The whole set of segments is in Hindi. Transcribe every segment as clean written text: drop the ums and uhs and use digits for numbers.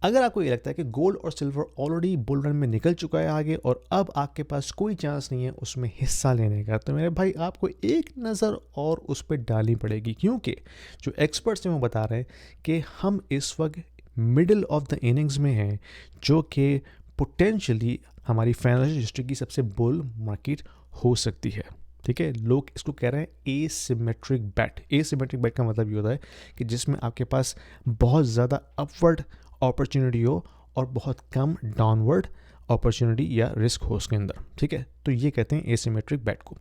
अगर आपको ये लगता है कि गोल्ड और सिल्वर ऑलरेडी बुल रन में निकल चुका है आगे और अब आपके पास कोई चांस नहीं है उसमें हिस्सा लेने का, तो मेरे भाई आपको एक नज़र और उस पर डालनी पड़ेगी, क्योंकि जो एक्सपर्ट्स हैं वो बता रहे हैं कि हम इस वक्त मिडिल ऑफ द इनिंग्स में हैं, जो कि पोटेंशियली हमारी फाइनेंशियल हिस्ट्री की सबसे बुल मार्केट हो सकती है। ठीक है, लोग इसको कह रहे हैं एसिमेट्रिक बैट। एसिमेट्रिक बैट का मतलब ये होता है कि जिसमें आपके पास बहुत ज़्यादा अपवर्ड अपॉर्चुनिटी हो और बहुत कम डाउनवर्ड अपॉर्चुनिटी या रिस्क हो उसके अंदर। ठीक है, तो ये कहते हैं एसिमेट्रिक बैट को।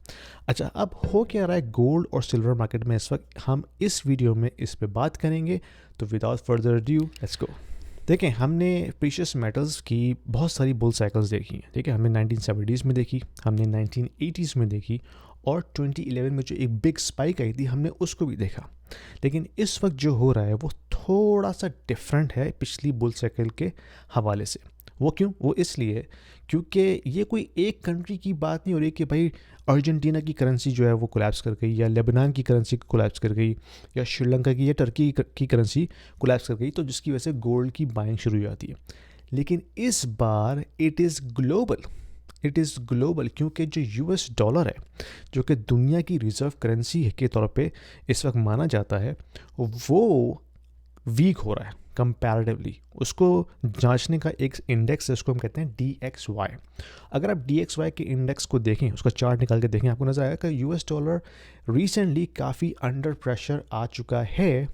अच्छा, अब हो क्या रहा है गोल्ड और सिल्वर मार्केट में इस वक्त, हम इस वीडियो में इस पे बात करेंगे। तो without further due let's go. देखें, हमने प्रीशियस मेटल्स की बहुत सारी बुल साइकिल्स देखी हैं। ठीक है, हमने 1970s में देखी, हमने 1980s में देखी, और 2011 में जो एक बिग स्पाइक आई थी हमने उसको भी देखा। लेकिन इस वक्त जो हो रहा है वो थोड़ा सा डिफरेंट है पिछली बुल साइकिल के हवाले से। वो क्यों? वो इसलिए क्योंकि ये कोई एक कंट्री की बात नहीं हो रही कि भाई अर्जेंटीना की करेंसी जो है वो कोलैप्स कर गई, या लेबनान की करेंसी कोलैप्स कर गई, या श्रीलंका की या टर्की की करेंसी कोलैप्स कर गई, तो जिसकी वजह से गोल्ड की बाइंग शुरू हो जाती है। लेकिन इस बार इट इज़ ग्लोबल, क्योंकि जो यूएस डॉलर है, जो कि दुनिया की रिज़र्व करेंसी के तौर पे इस वक्त माना जाता है, वो वीक हो रहा है कंपैरेटिवली। उसको जांचने का एक इंडेक्स है, उसको हम कहते हैं DXY। अगर आप DXY के इंडेक्स को देखें, उसका चार्ट निकाल के देखें, आपको नजर आएगा कि यूएस डॉलर रिसेंटली काफ़ी अंडर प्रेशर आ चुका है,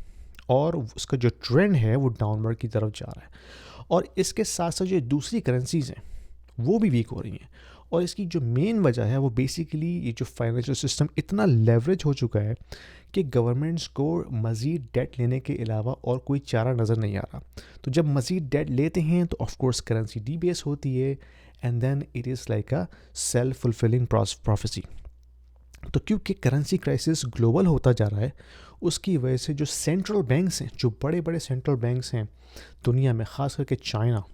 और उसका जो ट्रेंड है वो डाउनवर्ड की तरफ जा रहा है। और इसके साथ साथ जो दूसरी करेंसीज हैं वो भी वीक हो रही हैं, और इसकी जो मेन वजह है वो बेसिकली ये जो फाइनेंशियल सिस्टम इतना लेवरेज हो चुका है कि गवर्नमेंट्स को मज़ीद डेट लेने के अलावा और कोई चारा नज़र नहीं आ रहा। तो जब मज़ीद डेट लेते हैं तो ऑफकोर्स करेंसी डीबेस होती है, and then it is like a self fulfilling prophecy. तो क्योंकि करेंसी क्राइसिस ग्लोबल होता जा रहा है, उसकी वजह से जो सेंट्रल बैंक्स हैं, जो बड़े बड़े सेंट्रल बैंक्स हैं दुनिया में, ख़ास करके चाइना,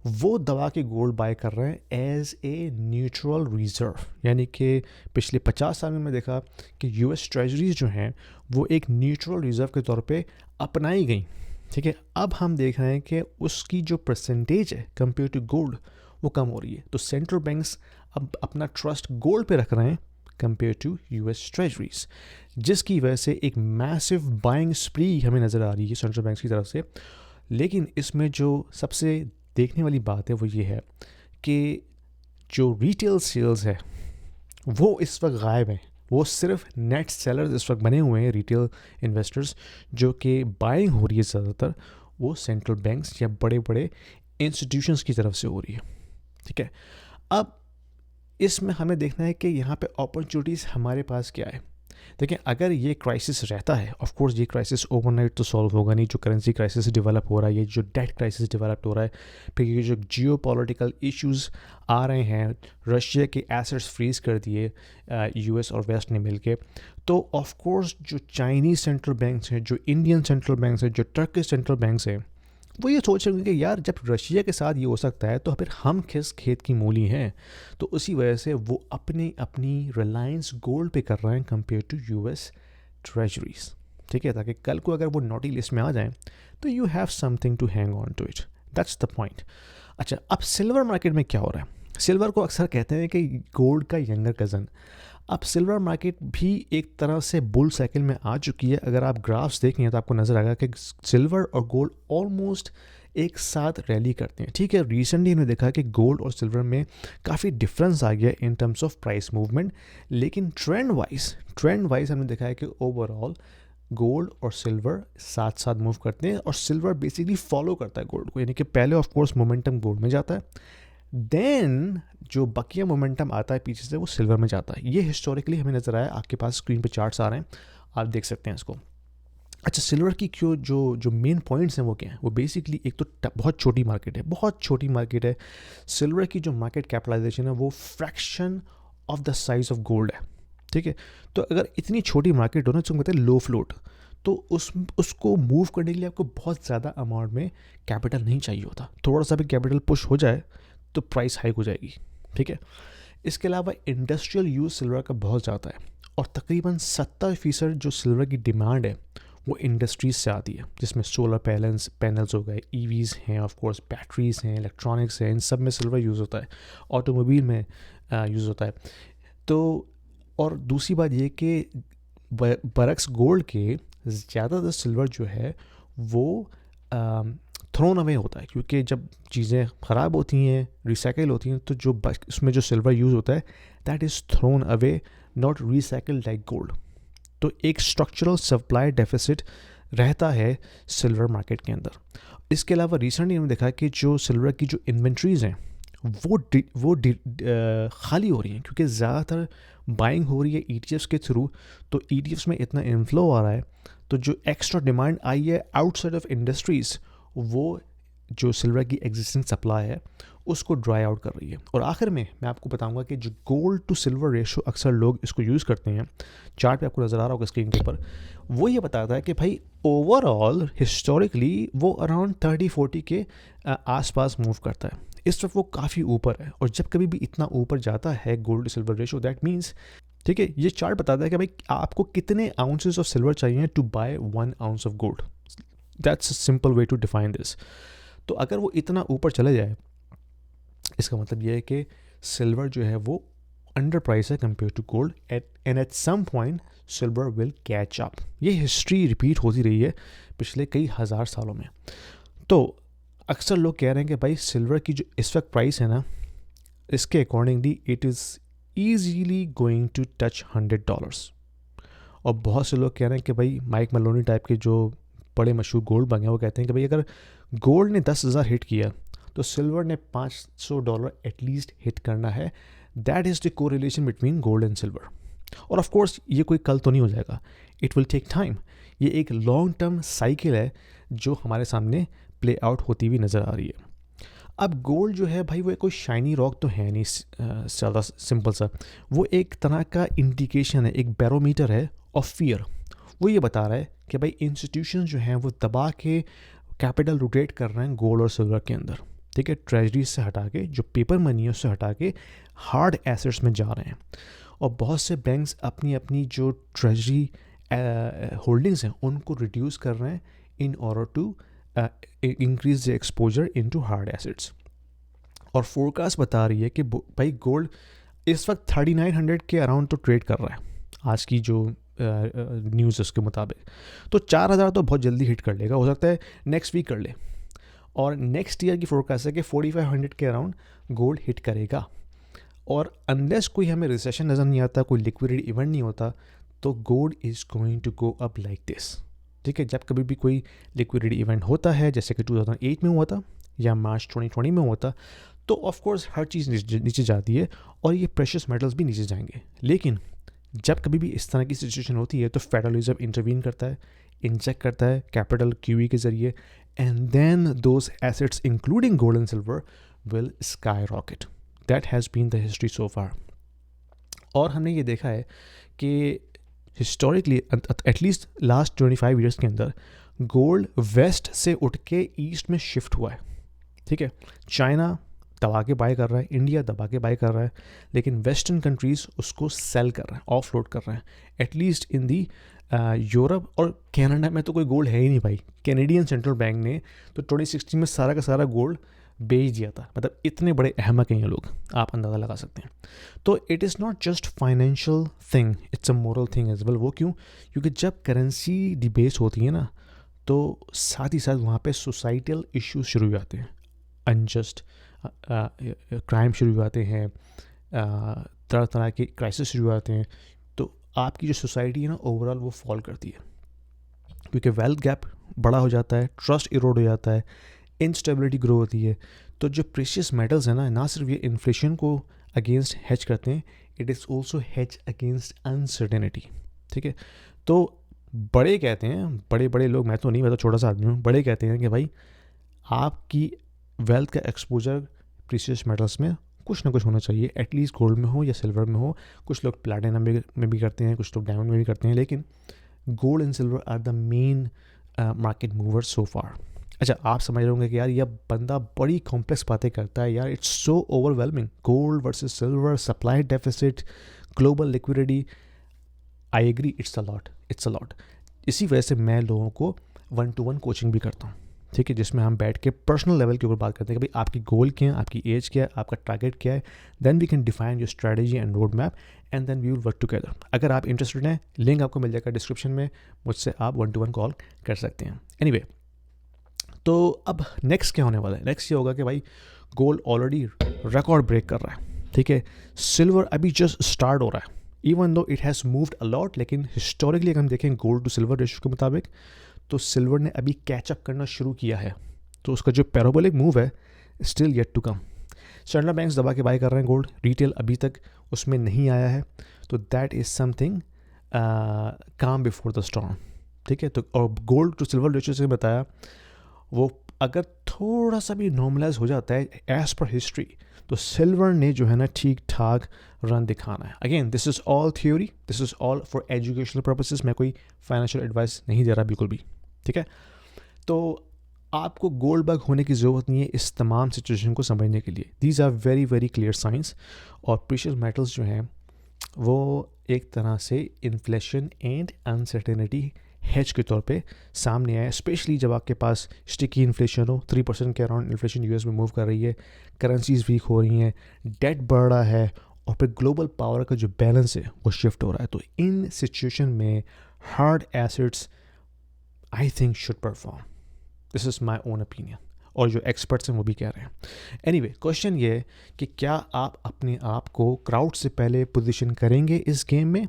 वो दबा के गोल्ड बाय कर रहे हैं एज ए न्यूट्रल रिज़र्व। यानी कि पिछले 50 साल में मैं देखा कि यूएस ट्रेजरीज जो हैं वो एक न्यूट्रल रिज़र्व के तौर पे अपनाई गई। ठीक है, अब हम देख रहे हैं कि उसकी जो परसेंटेज है कंपेयर टू गोल्ड वो कम हो रही है। तो सेंट्रल बैंक्स अब अपना ट्रस्ट गोल्ड पे रख रहे हैं कंपेयर टू यूएस ट्रेजरीज, जिसकी वजह से एक मैसिव बाइंग स्प्री हमें नज़र आ रही है सेंट्रल बैंक्स की तरफ से। लेकिन इसमें जो सबसे देखने वाली बात है वो ये है कि जो रिटेल सेल्स है वो इस वक्त गायब हैं। वो सिर्फ नेट सेलर्स इस वक्त बने हुए हैं, रिटेल इन्वेस्टर्स, जो कि बाइंग हो रही है ज़्यादातर वो सेंट्रल बैंक्स या बड़े बड़े इंस्टीट्यूशंस की तरफ से हो रही है। ठीक है, अब इसमें हमें देखना है कि यहाँ पे अपॉर्चुनिटीज़ हमारे पास क्या है। देखिए, अगर ये क्राइसिस रहता है, ऑफ कोर्स ये क्राइसिस ओवरनाइट तो सॉल्व होगा नहीं। जो करेंसी क्राइसिस डेवलप हो रहा है, ये जो डेट क्राइसिस डेवलप हो रहा है, फिर ये जो जियोपॉलिटिकल इश्यूज़ आ रहे हैं, रशिया के एसेट्स फ्रीज कर दिए यूएस और वेस्ट ने मिलके, तो ऑफ कोर्स जो चाइनीज़ सेंट्रल बैंक्स हैं, जो इंडियन सेंट्रल बैंक्स हैं, जो टर्किश सेंट्रल बैंक्स हैं, वो ये सोच रहे हैं कि यार जब रशिया के साथ ये हो सकता है तो फिर हम किस खेत की मूली हैं। तो उसी वजह से वो अपनी रिलायंस गोल्ड पे कर रहे हैं कंपेयर टू यूएस ट्रेजरीज। ठीक है, ताकि कल को अगर वो नोटी लिस्ट में आ जाएं तो you have something to hang on to it. That's the point. अच्छा, अब सिल्वर मार्केट में क्या हो रहा है? सिल्वर को अक्सर कहते हैं कि गोल्ड का यंगर कज़न। अब सिल्वर मार्केट भी एक तरह से बुल साइकिल में आ चुकी है। अगर आप ग्राफ्स देखें तो आपको नज़र आएगा कि सिल्वर और गोल्ड ऑलमोस्ट एक साथ रैली करते हैं। ठीक है, रिसेंटली हमने देखा कि गोल्ड और सिल्वर में काफ़ी डिफरेंस आ गया in terms of price movement, लेकिन ट्रेंड वाइज हमने देखा है कि ओवरऑल गोल्ड और सिल्वर साथ साथ मूव करते हैं, और सिल्वर बेसिकली फॉलो करता है गोल्ड को। यानी कि पहले ऑफ कोर्स मोमेंटम गोल्ड में जाता है, देन जो बकिया मोमेंटम आता है पीछे से वो सिल्वर में जाता है। ये हिस्टोरिकली हमें नज़र आया। आपके पास स्क्रीन पे चार्ट्स आ रहे हैं, आप देख सकते हैं इसको। अच्छा, सिल्वर की क्यों जो मेन पॉइंट्स हैं वो क्या हैं? वो बेसिकली एक तो बहुत छोटी मार्केट है। सिल्वर की जो मार्केट कैपिटलाइजेशन है वो fraction of the size of gold है। ठीक है, तो अगर इतनी छोटी मार्केट हो ना, जो कहते हैं लो फ्लोट, तो उसको मूव करने के लिए आपको बहुत ज़्यादा अमाउंट में कैपिटल नहीं चाहिए होता। थोड़ा सा भी कैपिटल पुश हो जाए तो प्राइस हाइक हो जाएगी। ठीक है, इसके अलावा इंडस्ट्रियल यूज़ सिल्वर का बहुत ज़्यादा है, और तकरीबन 70% जो सिल्वर की डिमांड है वो इंडस्ट्रीज से आती है, जिसमें सोलर पैनल्स हो गए, ईवीज़ हैं, ऑफ कोर्स बैटरीज हैं, इलेक्ट्रॉनिक्स हैं, इन सब में सिल्वर यूज़ होता है, ऑटोमोबाइल में यूज़ होता है। तो और दूसरी बात ये कि बरक्स गोल्ड के ज़्यादातर सिल्वर जो है वो थ्रोन अवे होता है, क्योंकि जब चीज़ें ख़राब होती हैं, रिसाइकिल होती हैं, तो जो उसमें जो सिल्वर यूज़ होता है that is thrown away, not recycle like gold. तो एक स्ट्रक्चरल सप्लाई डेफिसिट रहता है सिल्वर मार्केट के अंदर। इसके अलावा रिसेंटली हमने देखा कि जो सिल्वर की जो इन्वेंट्रीज़ हैं वो खाली हो रही हैं, क्योंकि ज़्यादातर बाइंग हो रही है ETFs के थ्रू। तो ETFs में इतना इन्फ्लो आ रहा है, तो जो एक्स्ट्रा डिमांड आई है आउटसाइड ऑफ इंडस्ट्रीज़, वो जो सिल्वर की एग्जिस्टिंग सप्लाई है उसको ड्राई आउट कर रही है। और आखिर में मैं आपको बताऊंगा कि जो गोल्ड टू सिल्वर रेशो अक्सर लोग इसको यूज़ करते हैं, चार्ट पे आपको नज़र आ रहा होगा स्क्रीन के ऊपर, वो ये बताता है कि भाई ओवरऑल हिस्टोरिकली वो अराउंड 30-40 के आसपास मूव करता है। इस वक्त वो काफ़ी ऊपर है, और जब कभी भी इतना ऊपर जाता है gold to silver ratio, that means, ठीक है, ये चार्ट बताता है कि भाई आपको कितने आउंसेस ऑफ सिल्वर चाहिए to buy 1 ounce of gold. That's a simple way to define this. तो अगर वो इतना ऊपर चले जाए, इसका मतलब ये है कि सिल्वर जो है वो अंडर प्राइस है compare to gold, and at some point silver will catch up. ये हिस्ट्री रिपीट होती रही है पिछले कई हज़ार सालों में। तो अक्सर लोग कह रहे हैं कि भाई सिल्वर की जो इस वक्त प्राइस है ना, इसके accordingly it is easily going to touch $100। और बहुत से लोग कह रहे हैं कि भाई माइक मलोनी टाइप के जो बड़े मशहूर गोल्ड बंगे, वो कहते हैं कि भाई अगर गोल्ड ने 10,000 हिट किया तो सिल्वर ने $500 एटलीस्ट हिट करना है। That is the correlation between gold and silver. और ऑफ कोर्स ये कोई कल तो नहीं हो जाएगा, इट विल टेक टाइम। ये एक लॉन्ग टर्म साइकिल है जो हमारे सामने प्ले आउट होती हुई नज़र आ रही है। अब गोल्ड जो है भाई वो कोई शाइनी रॉक तो है नहीं, ज़्यादा सिंपल सा, वो एक तरह का इंडिकेशन है, एक बैरोमीटर है ऑफ फियर। वो ये बता रहा है कि भाई इंस्टीट्यूशन जो हैं वो दबा के कैपिटल रोटेट कर रहे हैं गोल्ड और सिल्वर के अंदर, ठीक है, ट्रेजरी से हटा के, जो पेपर मनी है उससे हटा के हार्ड एसेट्स में जा रहे हैं। और बहुत से बैंक्स अपनी अपनी जो ट्रेजरी होल्डिंग्स हैं उनको रिड्यूस कर रहे हैं in order to increase the exposure into hard assets. और फोरकास्ट बता रही है कि भाई गोल्ड इस वक्त 3900 के अराउंड तो ट्रेड कर रहा है, आज की जो न्यूज़ उसके मुताबिक। तो 4000 तो बहुत जल्दी हिट कर लेगा, हो सकता है नेक्स्ट वीक कर ले। और नेक्स्ट ईयर की फोरकास्ट है कि 4500 के अराउंड गोल्ड हिट करेगा। और अनलेस कोई हमें रिसेशन नज़र नहीं आता, कोई लिक्विडिटी इवेंट नहीं होता, तो gold is going to go up like this, ठीक है। जब कभी भी कोई लिक्विडिटी इवेंट होता है, जैसे कि 2008 में हुआ था या मार्च 2020 में हुआ था, तो ऑफ कोर्स हर चीज़ नीचे जाती है और ये प्रेशियस मेटल्स भी नीचे जाएंगे। लेकिन जब कभी भी इस तरह की सिचुएशन होती है तो फेडरल रिजर्व इंटरवीन करता है, इंजेक्ट करता है कैपिटल QE के ज़रिए, and then those assets including gold and silver will skyrocket. That has been the history so far. और हमने ये देखा है कि हिस्टोरिकली एटलीस्ट लास्ट 25 ईयर्स के अंदर गोल्ड वेस्ट से उठ के ईस्ट में शिफ्ट हुआ है, ठीक है। चाइना दबा के बाय कर रहा है, इंडिया दबा के बाय कर रहा है, लेकिन वेस्टर्न कंट्रीज़ उसको सेल कर रहे हैं, ऑफलोड कर रहे हैं। एटलीस्ट इन दी यूरोप और कनाडा में तो कोई गोल्ड है ही नहीं भाई। कैनेडियन सेंट्रल बैंक ने तो 2016 में सारा का सारा गोल्ड बेच दिया था। मतलब इतने बड़े अहमक हैं ये लोग, आप अंदाज़ा लगा सकते हैं। तो it is not just financial thing, it's a moral thing as well. वो क्यों? क्योंकि जब करेंसी डिबेस होती है ना, तो साथ ही साथ वहाँ पे सोसाइटल इश्यूज शुरू हो जाते हैं, अनजस्ट क्राइम शुरू हो जाते हैं, तरह तरह के क्राइसिस शुरू हो जाते हैं। तो आपकी जो सोसाइटी है ना ओवरऑल वो फॉल करती है, क्योंकि वेल्थ गैप बड़ा हो जाता है, ट्रस्ट इरोड हो जाता है, इंस्टेबिलिटी ग्रो होती है। तो जो प्रेशियस मेटल्स हैं ना सिर्फ ये इन्फ्लेशन को अगेंस्ट हेज करते हैं, it is also hedge against uncertainty, ठीक है। तो बड़े कहते हैं, बड़े बड़े लोग, मैं तो नहीं, मैं तो छोटा सा आदमी हूँ, बड़े कहते हैं कि भाई आपकी वेल्थ का एक्सपोजर प्रीशियस मेटल्स में कुछ ना कुछ होना चाहिए, एटलीस्ट गोल्ड में हो या सिल्वर में हो। कुछ लोग प्लैटिनम में भी करते हैं, कुछ लोग डायमंड में भी करते हैं, लेकिन gold and silver are the main market mover so far. अच्छा, आप समझ रहे होंगे कि यार यह बंदा बड़ी कॉम्प्लेक्स बातें करता है यार, it's so overwhelming, gold versus silver, supply deficit, global liquidity. I agree, it's a lot. इसी वजह से मैं लोगों को 1-to-1 कोचिंग भी करता हूँ, ठीक है, जिसमें हम बैठ के पर्सनल लेवल के ऊपर बात करते हैं कि भाई आपकी गोल क्या है, आपकी एज क्या है, आपका टारगेट क्या है, then we can define your strategy and road map and then we will work together. अगर आप इंटरेस्टेड हैं, लिंक आपको मिल जाएगा डिस्क्रिप्शन में, मुझसे आप 1-to-1 कॉल कर सकते हैं। एनीवे, तो अब नेक्स्ट क्या होने वाला है? नेक्स्ट ये होगा कि भाई गोल्ड ऑलरेडी रिकॉर्ड ब्रेक कर रहा है, ठीक है, सिल्वर अभी जस्ट स्टार्ट हो रहा है, even though it has moved a lot, लेकिन हिस्टोरिकली अगर हम देखें गोल्ड टू सिल्वर रेशियो के मुताबिक, तो सिल्वर ने अभी कैचअप करना शुरू किया है। तो उसका जो पैराबोलिक मूव है still yet to come. Central banks दबा के बाय कर रहे हैं गोल्ड, रिटेल अभी तक उसमें नहीं आया है, तो दैट इज़ समथिंग काम बिफोर द स्टॉर्म, ठीक है। तो और गोल्ड टू सिल्वर रेशियो से बताया, वो अगर थोड़ा सा भी नॉर्मलाइज हो जाता है एज पर हिस्ट्री, तो सिल्वर ने जो है ना ठीक ठाक रन दिखाना है। Again this is all theory, this is all for educational purposes, मैं कोई फाइनेंशियल एडवाइस नहीं दे रहा बिल्कुल भी, ठीक है। तो आपको गोल्ड बग होने की ज़रूरत नहीं है इस तमाम सिचुएशन को समझने के लिए। These are very very clear science. और प्रीशियस मेटल्स जो हैं वो एक तरह से इन्फ्लेशन एंड अनसर्टेनिटी हेज के तौर पे सामने आया, स्पेशली जब आपके पास स्टिकी इन्फ्लेशन हो, 3% के अराउंड इन्फ्लेशन यूएस में मूव कर रही है, करेंसीज वीक हो रही हैं, डेट बढ़ रहा है, और फिर ग्लोबल पावर का जो बैलेंस है वो शिफ्ट हो रहा है। तो इन सिचुएशन में hard assets I think should perform. This is my own opinion, और जो एक्सपर्ट्स हैं वो भी कह रहे हैं। एनीवे, क्वेश्चन ये है कि क्या आप अपने आप को क्राउड से पहले पोजीशन करेंगे इस गेम में,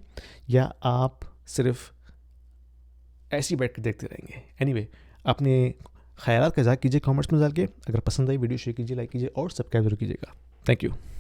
या आप सिर्फ ऐसे ही बैठ कर देखते रहेंगे। एनीवे, अपने ख्यालात का इज़हार कीजिए कमेंट्स में डाल के। अगर पसंद आई वीडियो शेयर कीजिए, लाइक कीजिए और सब्सक्राइब जरूर कीजिएगा। Thank you.